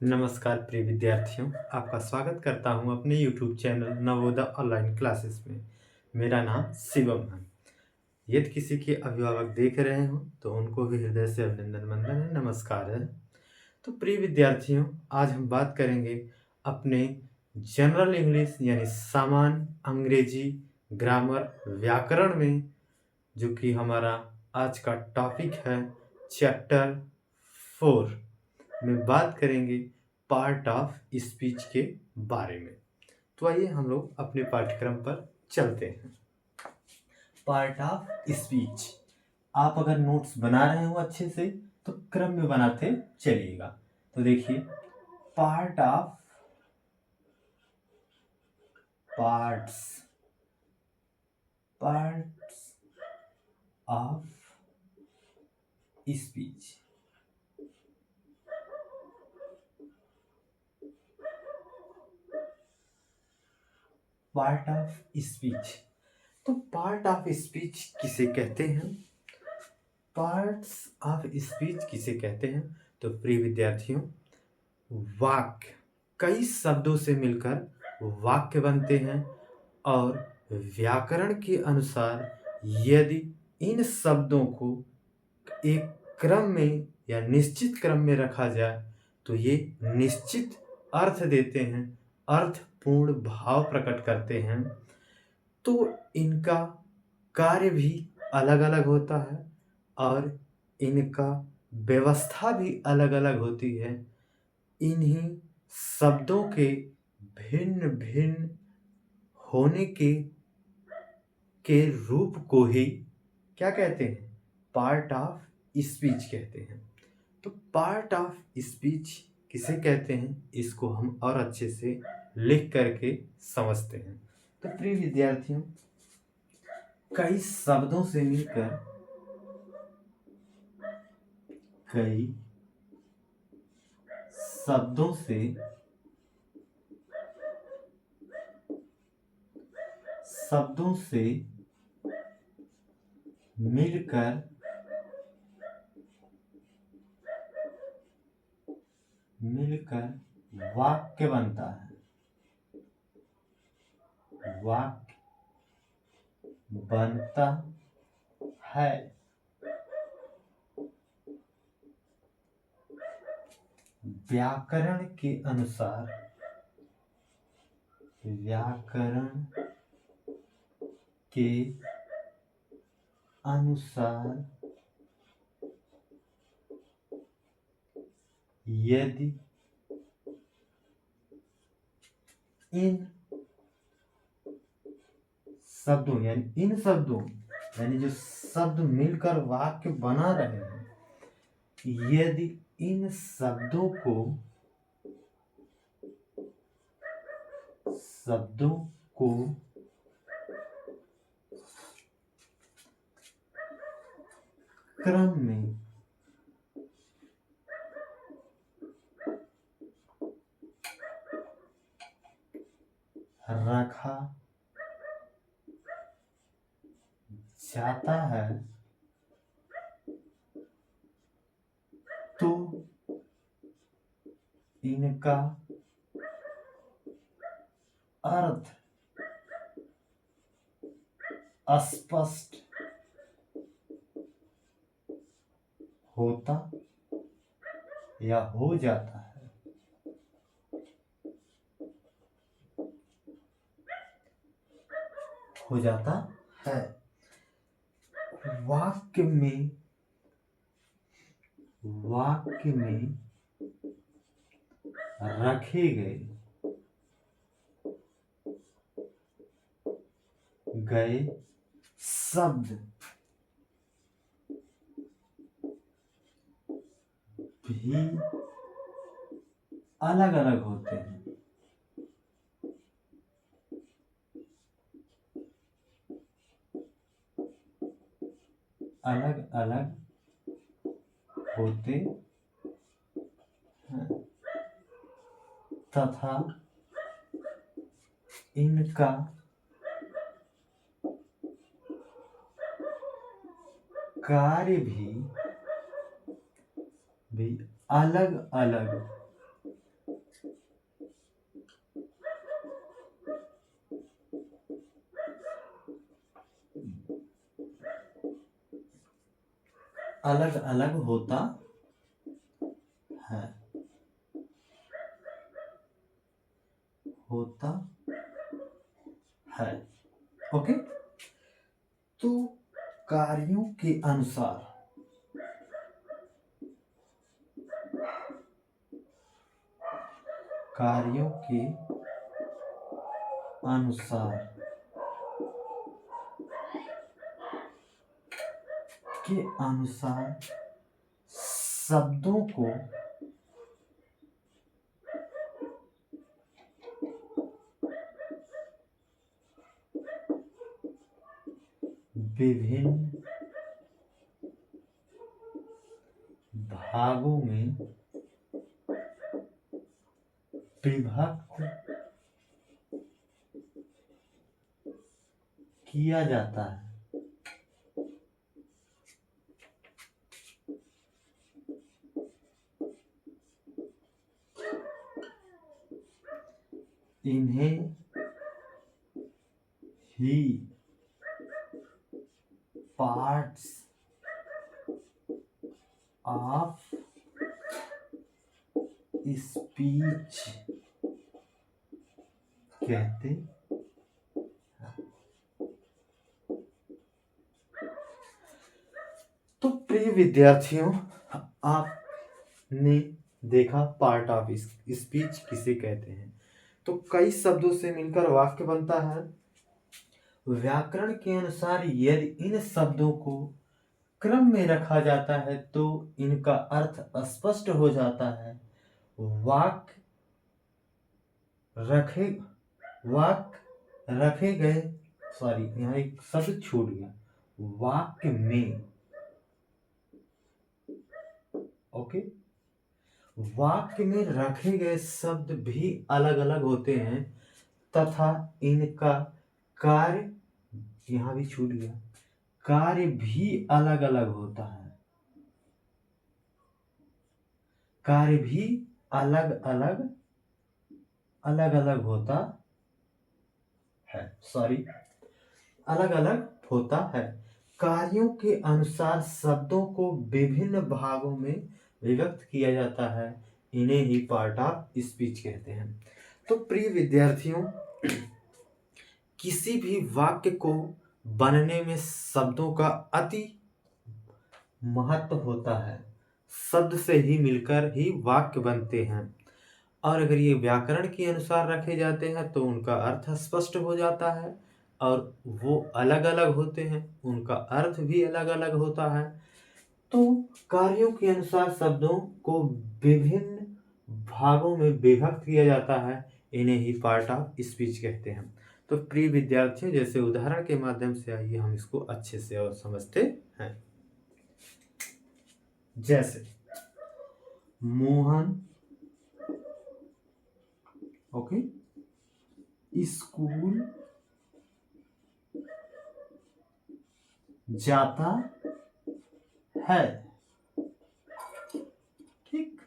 नमस्कार प्रिय विद्यार्थियों, आपका स्वागत करता हूं अपने YouTube channel Navodaya online classes में। मेरा नाम शिवम है। यदि किसी के अभिभावक देख रहे हो तो उनको भी हृदय से अभिनंदन वंदन है, नमस्कार है। तो प्रिय विद्यार्थियों, आज हम बात करेंगे अपने जनरल इंग्लिश यानी सामान्य अंग्रेजी ग्रामर व्याकरण में, जो कि हमारा आज का टॉपिक है चैप्टर 4 में बात करेंगे पार्ट ऑफ स्पीच के बारे में। तो आइए हम लोग अपने पाठ्यक्रम पर चलते हैं। पार्ट ऑफ स्पीच, आप अगर नोट्स बना रहे हो अच्छे से तो क्रम में बनाते चलिएगा। तो देखिए, part of parts parts of speech. Part of speech, तो पार्ट ऑफ स्पीच किसे कहते हैं? पार्ट्स ऑफ स्पीच किसे कहते हैं? तो प्रिय विद्यार्थियों, वाक्य कई शब्दों से मिलकर वाक्य बनते हैं और व्याकरण के अनुसार यदि इन शब्दों को एक क्रम में या निश्चित क्रम में रखा जाए तो ये निश्चित अर्थ देते हैं, अर्थपूर्ण भाव प्रकट करते हैं। तो इनका कार्य भी अलग अलग होता है और इनका व्यवस्था भी अलग अलग होती है। इन्हीं शब्दों के भिन्न भिन्न होने के रूप को ही क्या कहते हैं? पार्ट ऑफ स्पीच कहते हैं। तो पार्ट ऑफ स्पीच किसे कहते हैं, इसको हम और अच्छे से लिख करके समझते हैं। तो प्रिय विद्यार्थियों, कई शब्दों से मिलकर कई शब्दों से मिलकर वाक्य बनता है। वाक्य बनता है। व्याकरण के अनुसार यदि इन शब्दों यानी जो शब्द मिलकर वाक्य बना रहे हैं, यदि इन शब्दों को क्रम में रखा जाता है तो इनका अर्थ स्पष्ट होता या हो जाता है। वाक्य में रखे गए शब्द भी अलग अलग होते हैं। तथा इनका कार्य भी अलग अलग अलग अलग होता है, होता है। ओके, तो कार्यों के अनुसार, कार्यों अनुसार के अनुसार शब्दों को विभिन्न भागों में विभक्त किया जाता है। इन्हें ही पार्ट्स ऑफ स्पीच कहते हैं। तो प्रिय विद्यार्थियों, आपने देखा पार्ट ऑफ स्पीच किसे कहते हैं। तो कई शब्दों से मिलकर वाक्य बनता है। व्याकरण के अनुसार यदि इन शब्दों को क्रम में रखा जाता है तो इनका अर्थ स्पष्ट हो जाता है। वाक्य रखे गए, सॉरी यहाँ एक शब्द छूट गया, वाक्य में, ओके, वाक्य में रखे गए शब्द भी अलग अलग होते हैं तथा इनका कार्य, यहां भी छूट गया, कार्य भी अलग अलग होता है। कार्य भी अलग अलग होता है, सॉरी, अलग अलग होता है। कार्यों के अनुसार शब्दों को विभिन्न भागों में विभक्त किया जाता है, इन्हें ही पार्ट ऑफ स्पीच कहते हैं। तो प्रिय विद्यार्थियों, किसी भी वाक्य को बनने में शब्दों का अति महत्व होता है। शब्द से ही मिलकर ही वाक्य बनते हैं और अगर ये व्याकरण के अनुसार रखे जाते हैं तो उनका अर्थ स्पष्ट हो जाता है और वो अलग अलग होते हैं, उनका अर्थ भी अलग अलग होता है। तो कार्यों के अनुसार शब्दों को विभिन्न भागों में विभक्त किया जाता है, इन्हें ही पार्ट ऑफ स्पीच कहते हैं। तो प्रिय विद्यार्थियों, जैसे उदाहरण के माध्यम से आइए हम इसको अच्छे से और समझते हैं। जैसे मोहन, ओके, स्कूल जाता है, ठीक।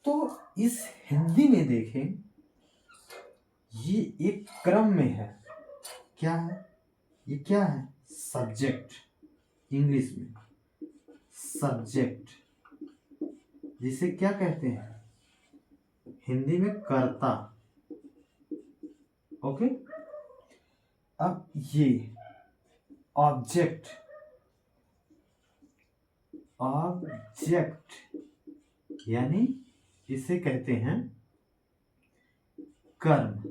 तो इस हिंदी में देखें, ये एक क्रम में है। क्या है ये? क्या है? सब्जेक्ट, इंग्लिश में सब्जेक्ट, जिसे क्या कहते हैं हिंदी में कर्ता, ओके। अब ये ऑब्जेक्ट, यानी इसे कहते हैं कर्म,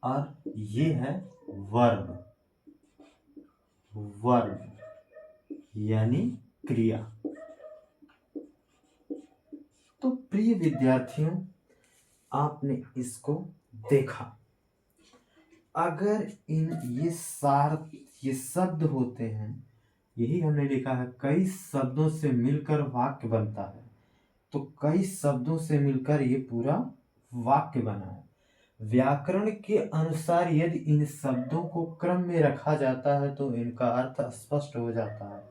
और ये है वर्ब, यानी क्रिया। तो प्रिय विद्यार्थियों, आपने इसको देखा। अगर ये शब्द होते हैं, यही हमने लिखा है, कई शब्दों से मिलकर वाक्य बनता है। तो कई शब्दों से मिलकर ये पूरा वाक्य बना है। व्याकरण के अनुसार यदि इन शब्दों को क्रम में रखा जाता है तो इनका अर्थ स्पष्ट हो जाता है।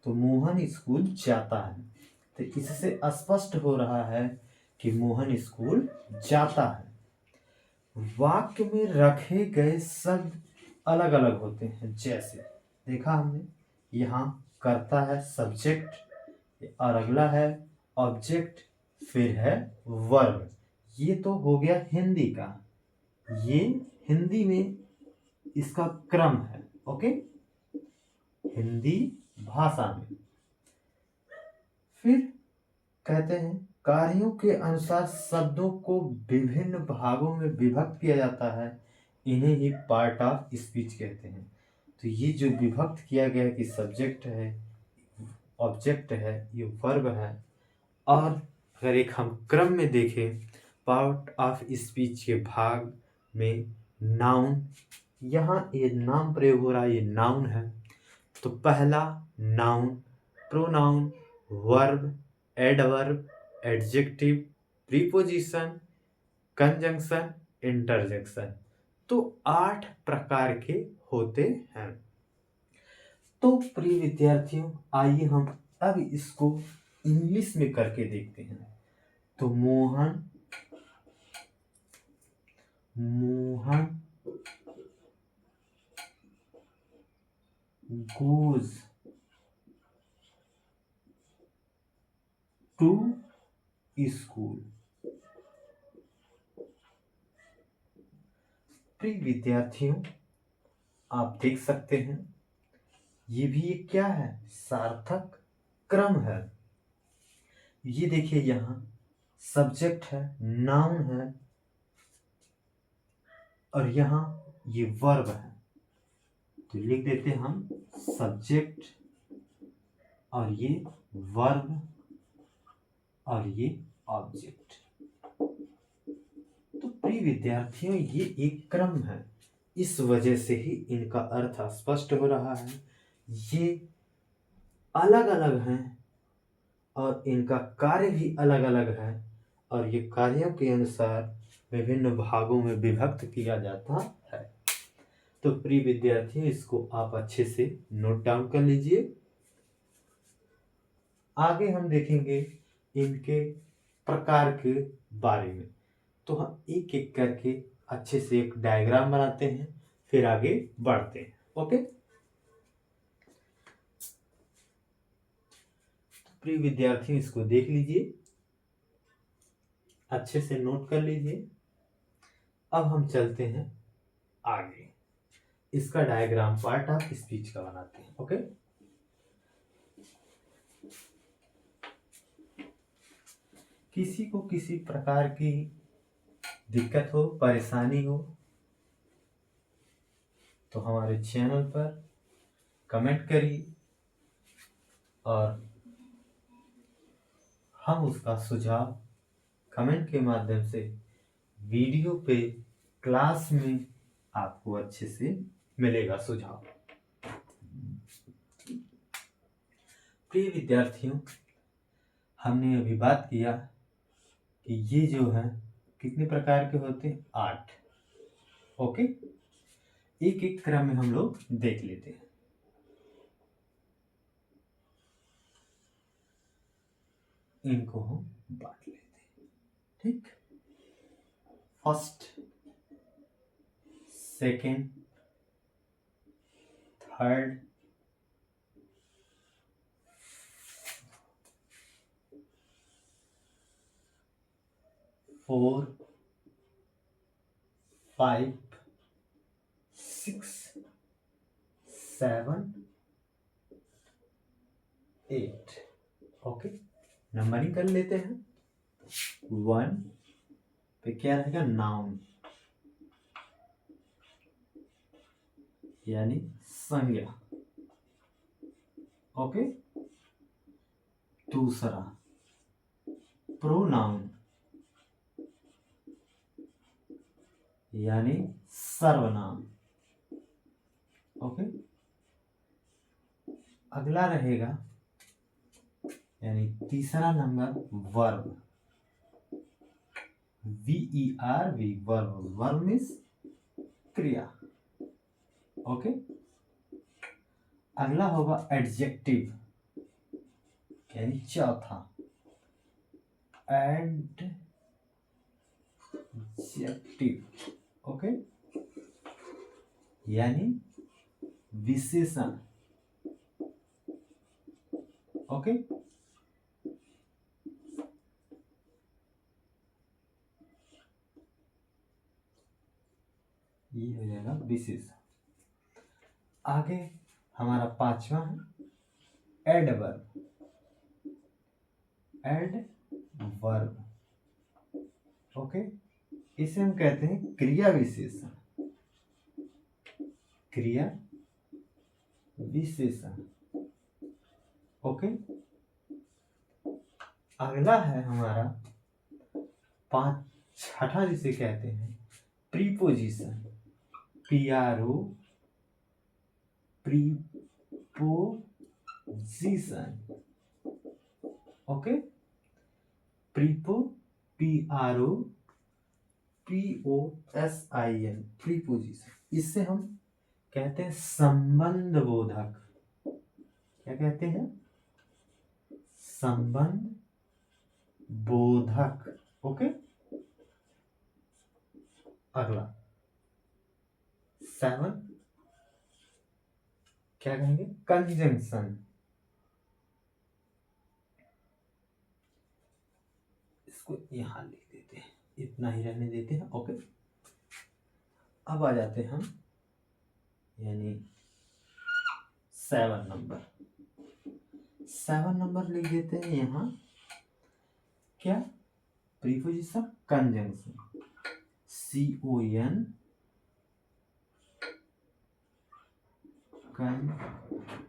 तो मोहन स्कूल जाता है, तो इससे स्पष्ट हो रहा है कि मोहन स्कूल जाता है। वाक्य में रखे गए शब्द अलग अलग होते हैं। जैसे देखा हमने, यहाँ करता है सब्जेक्ट और अगला है ऑब्जेक्ट, फिर है वर्ब। ये तो हो गया हिंदी का, ये हिंदी में इसका क्रम है। ओके, हिंदी भाषा में। फिर कहते हैं कार्यों के अनुसार शब्दों को विभिन्न भागों में विभक्त किया जाता है, इन्हें ही पार्ट ऑफ स्पीच कहते हैं। तो ये जो विभक्त किया गया है कि सब्जेक्ट है, ऑब्जेक्ट है, ये वर्ब है। और अगर एक हम क्रम में देखें पार्ट ऑफ स्पीच के भाग में नाउन, यहाँ ये नाम प्रयोग हो रहा है, ये नाउन है। तो पहला noun, pronoun, verb, adverb, adjective, preposition, conjunction, interjection. तो 8 प्रकार के होते हैं। तो प्रिय विद्यार्थियों, आइए हम अब इसको इंग्लिश में करके देखते हैं। तो मोहन goes to school। प्रिय विद्यार्थियों, आप देख सकते हैं ये भी एक क्या है, सार्थक क्रम है। ये देखिए यहाँ सब्जेक्ट है, नाउन है, और यहाँ ये वर्ब है। तो लिख देते हैं हम सब्जेक्ट और ये वर्ब और ये ऑब्जेक्ट। तो प्रिय विद्यार्थियों, ये एक क्रम है, इस वजह से ही इनका अर्थ स्पष्ट हो रहा है। ये अलग अलग हैं और इनका कार्य भी अलग अलग है, और ये कार्यों के अनुसार विभिन्न भागों में विभक्त किया जाता है। तो प्रिय विद्यार्थियों, इसको आप अच्छे से नोट डाउन कर लीजिए। आगे हम देखेंगे इनके प्रकार के बारे में। तो हम एक एक करके अच्छे से एक डायग्राम बनाते हैं, फिर आगे बढ़ते हैं। ओके, प्रिय विद्यार्थियों, इसको देख लीजिए, अच्छे से नोट कर लीजिए। अब हम चलते हैं आगे, इसका डायग्राम पार्ट ऑफ स्पीच का बनाते हैं। ओके, किसी को किसी प्रकार की दिक्कत हो, परेशानी हो, तो हमारे चैनल पर कमेंट करिए और हम उसका सुझाव कमेंट के माध्यम से वीडियो पे क्लास में आपको अच्छे से मिलेगा सुझाव। प्रिय विद्यार्थियों, हमने अभी बात किया कि ये जो है कितने प्रकार के होते हैं, 8। ओके, एक एक क्रम में हम लोग देख लेते हैं। इनको हम बांट लेते हैं, ठीक। First, second, third, four, 5, 6, 7, 8। Okay, numbering कर लेते हैं। 1 पे क्या रहेगा, नाउन यानी संज्ञा। ओके, दूसरा प्रोनाउन यानी सर्वनाम। ओके, अगला रहेगा यानी तीसरा number verb, VERB, verb. Verb means क्रिया। ओके, अगला होगा एडजेक्टिव यानी चौथा, एडजेक्टिव। ओके, यानी विशेषण। ओके। ये हो जाएगा विशेषण। आगे हमारा पांचवा है एडवर्ब। एडवर्ब, ओके, इसे हम कहते हैं क्रिया विशेषण। क्रिया विशेषण, ओके। अगला है हमारा छठा, जिसे कहते हैं preposition. PRO, preposition, okay. PROPOSIN, preposition. इससे हम कहते हैं संबंध बोधक। क्या कहते हैं? संबंध बोधक, ओके। अगला 7 क्या कहेंगे? कंजंक्शन। इसको यहां लिख देते हैं, इतना ही रहने देते हैं, ओके। अब आ जाते हैं हम यानी 7 नंबर लिख देते हैं यहां। क्या? Preposition conjunction. CON,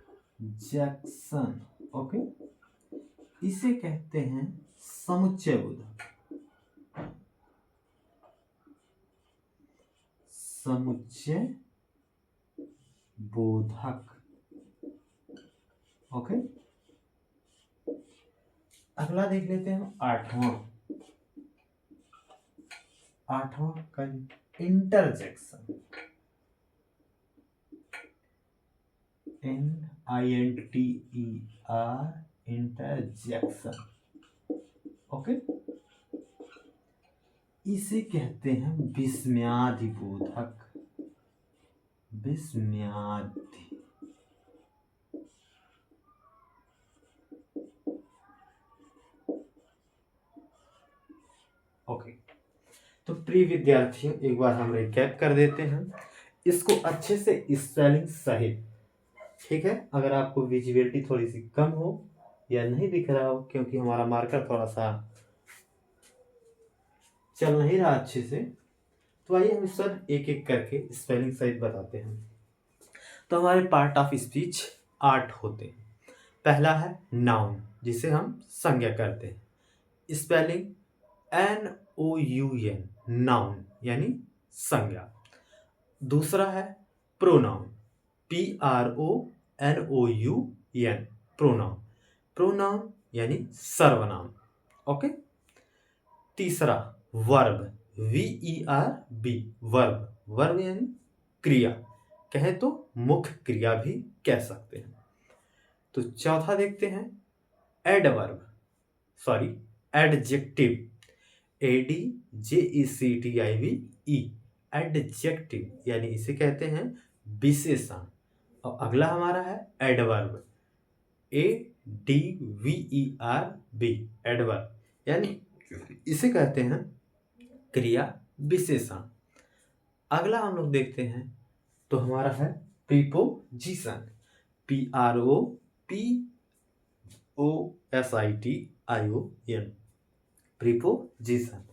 conjunction, okay. इसे कहते हैं समुच्चय बोधक। समुच्चय बोधक, ओके। अगला देख लेते हैं हम आठवां का इंटरजेक्शन। INTER, interjection, okay. इसे कहते हैं विस्मयादि बोधक। विस्मयादि, ओके। तो प्रिय विद्यार्थियों, एक बार हम रिकैप कर देते हैं इसको अच्छे से स्पेलिंग सहित, ठीक है। अगर आपको विजिबिलिटी थोड़ी सी कम हो या नहीं दिख रहा हो, क्योंकि हमारा मार्कर थोड़ा सा चल नहीं रहा अच्छे से, तो आइए हम सब एक एक करके स्पेलिंग सहित बताते हैं। तो हमारे पार्ट ऑफ स्पीच 8 होते हैं। पहला है नाउन, जिसे हम संज्ञा करते हैं। स्पेलिंग NOUN, नाउन यानी संज्ञा। दूसरा है प्रोनाउन, PRONOUN, प्रोनाउन। प्रोनाउन यानी सर्वनाम, ओके। तीसरा वर्ब, VERB, वर्ब। वर्ब यानी क्रिया, कहे तो मुख्य क्रिया भी कह सकते हैं। तो चौथा देखते हैं adverb, sorry adjective, ADJECTIVE, adjective यानी इसे कहते हैं विशेषण। और अगला हमारा है एडवर्ब, ADVERB, एडवर्ब यानी इसे कहते हैं क्रिया विशेषण। अगला हम लोग देखते हैं तो हमारा है प्रीपोजिशन, PROPOSITION, प्रीपोजिशन।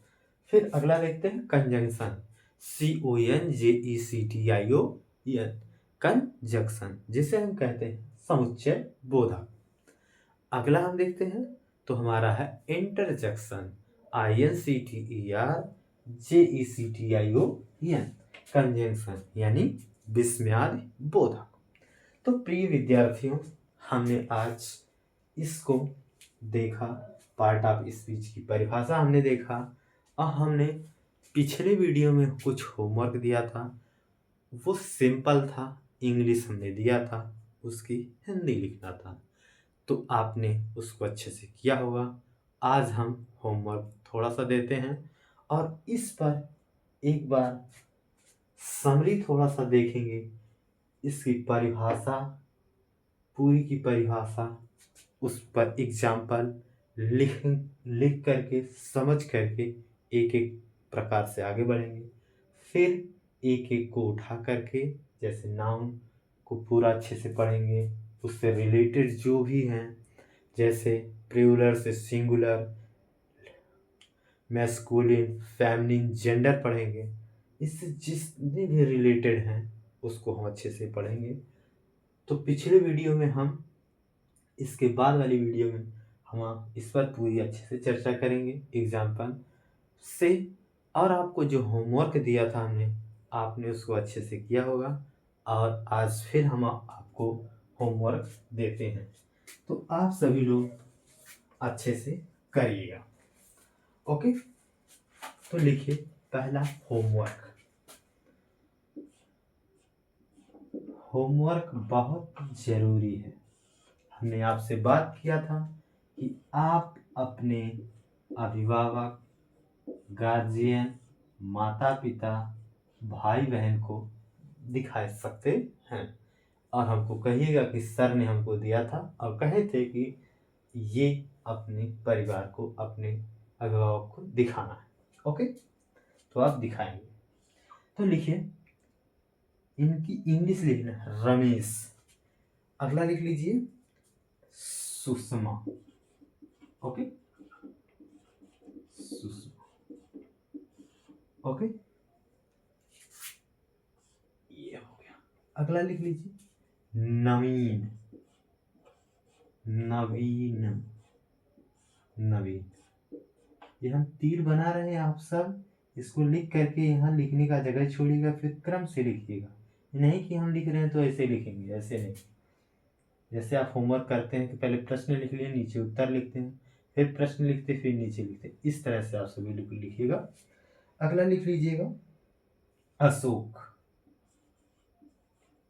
फिर अगला देखते हैं कंजंक्शन, CONJECTION, कंजंक्शन, जिसे हम कहते हैं समुच्चय बोधक। अगला हम देखते हैं तो हमारा है इंटरजेक्शन, INCTERJECTION, कंजंक्शन यानी विस्मयादि बोधक। तो प्रिय विद्यार्थियों, हमने आज इसको देखा, पार्ट ऑफ स्पीच की परिभाषा हमने देखा, और हमने पिछले वीडियो में कुछ होमवर्क दिया था, वो सिंपल था। इंग्लिश हमने दिया था, उसकी हिंदी लिखना था, तो आपने उसको अच्छे से किया होगा। आज हम होमवर्क थोड़ा सा देते हैं और इस पर एक बार समरी थोड़ा सा देखेंगे, इसकी परिभाषा, पूरी की परिभाषा उस पर एग्जाम्पल लिख लिख करके समझ करके एक एक प्रकार से आगे बढ़ेंगे। फिर एक एक को उठा करके जैसे नाउन को पूरा अच्छे से पढ़ेंगे, उससे रिलेटेड जो भी हैं जैसे प्लूरल से सिंगुलर, मैस्कुलिन, फेमिनिन, जेंडर पढ़ेंगे। इससे जितने भी रिलेटेड हैं उसको हम अच्छे से पढ़ेंगे। तो पिछले वीडियो में हम इसके बाद वाली वीडियो में हम इस पर पूरी अच्छे से चर्चा करेंगे एग्जाम्पल से। और आपको जो होमवर्क दिया था हमने, आपने उसको अच्छे से किया होगा। और आज फिर हम आपको होमवर्क देते हैं, तो आप सभी लोग अच्छे से करिएगा। ओके, तो लिखिए पहला होमवर्क। होमवर्क बहुत जरूरी है। हमने आपसे बात किया था कि आप अपने अभिभावक, गार्जियन, माता पिता, भाई बहन को दिखा सकते हैं और हमको कहिएगा कि सर ने हमको दिया था और कहे थे कि ये अपने परिवार को, अपने अभिभावक को दिखाना है। ओके, तो आप दिखाएंगे। तो लिखिए, इनकी इंग्लिश लिखना है रमेश। अगला लिख लीजिए सुषमा। ओके, सुषमा। ओके, ये हो गया। अगला लिख लीजिए नवीन। नवीन, नवीन। ये हम तीर बना रहे हैं, आप सब इसको लिख करके यहाँ लिखने का जगह छोड़िएगा, फिर क्रम से लिखिएगा। नहीं कि हम लिख रहे हैं तो ऐसे लिखेंगे, ऐसे नहीं। जैसे आप होमवर्क करते हैं कि पहले प्रश्न लिख लिए, नीचे उत्तर लिखते हैं, फिर प्रश्न लिखते, फिर नीचे लिखते, इस तरह से आप सभी लिखिएगा। अगला लिख लीजिएगा अशोक।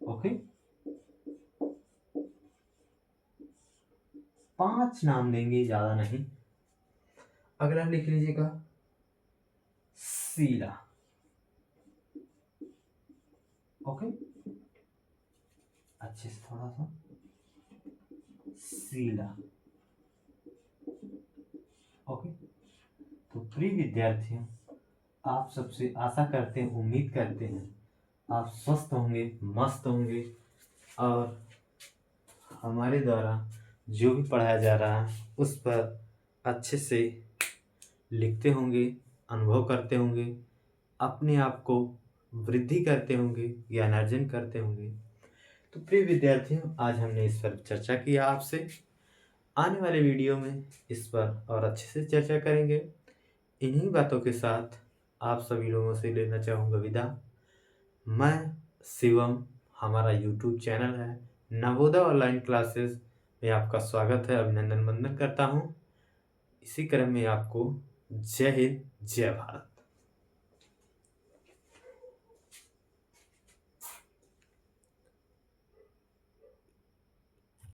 ओके, 5 नाम देंगे, ज्यादा नहीं। अगला लिख लीजिएगा शीला। ओके, अच्छे से थोड़ा सा शीला। ओके, तो प्रिय विद्यार्थियों, आप सबसे आशा करते हैं, उम्मीद करते हैं आप स्वस्थ होंगे, मस्त होंगे और हमारे द्वारा जो भी पढ़ाया जा रहा है उस पर अच्छे से लिखते होंगे, अनुभव करते होंगे, अपने आप को वृद्धि करते होंगे, ज्ञानार्जन करते होंगे। तो प्रिय विद्यार्थियों, आज हमने इस पर चर्चा किया आपसे। आने वाले वीडियो में इस पर और अच्छे से चर्चा करेंगे। इन्हीं बातों के साथ आप सभी लोगों से लेना चाहूँगा विदा। मैं शिवम, हमारा यूट्यूब चैनल है नवोदय ऑनलाइन क्लासेस में आपका स्वागत है, अभिनंदन वंदन करता हूँ। इसी क्रम में आपको जय हिंद, जय भारत।